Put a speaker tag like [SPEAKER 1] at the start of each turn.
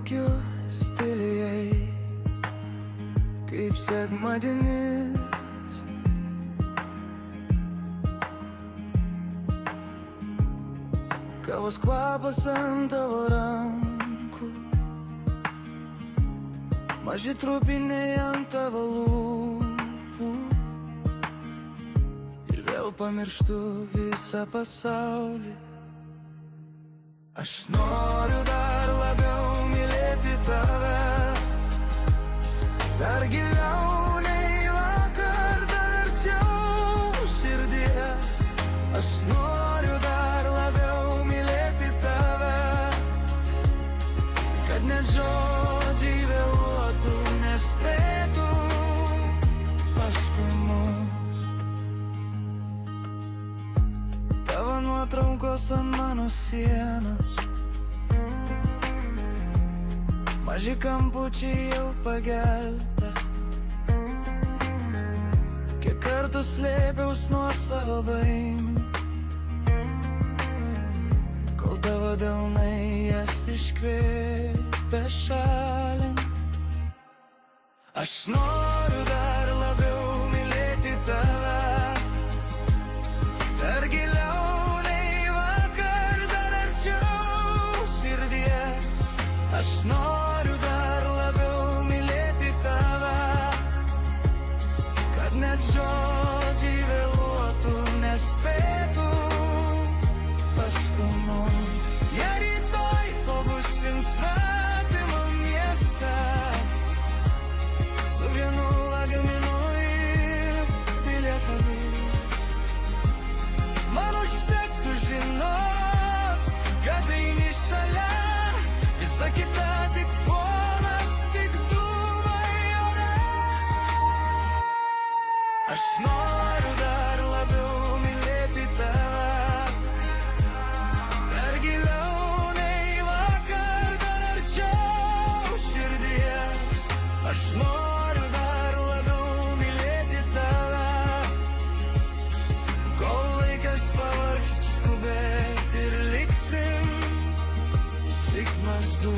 [SPEAKER 1] laukiu stiliai, kaip sekmadienis. Kavos kvapas ant tavo rankų, maži trupiniai ant tavo lūpų, ir vėl pamirštu visą pasaulį. Aš noriu dar labiau mylėti tave, dar giliau nei vakar, dar arčiau širdies. Aš noriu dar labiau mylėti tave, kad net žodžiai vėluotų, nespėtų paskui mus. Tavo nuotraukos ant mano sienos, maži kampučiai jau pagelbė. Kiek kartų slėpiaus nuo savo baimių, kol tavo delnai jas iškvėpė šalin. Aš noriu dar labiau mylėti tave, dar giliau nei vakar, dar arčiau širdies. Aš noriu dar labiau mylėti tave, kad net žodžiai vėluotų, nespėtų paskui mus. Jei rytoj pabusim svetimą miestą, su vienu lagaminu ir bilietą, man užtektų žinot, kad eini šalia. Visa kita tik fonas, tik dūmai ore. Aš noriu dar labiau mylėti tave, dar giliau nei vakar, dar arčiau širdies. Aš noriu dar labiau mylėti tave, kol laikas pavargs skubėti ir liksim tik mes du.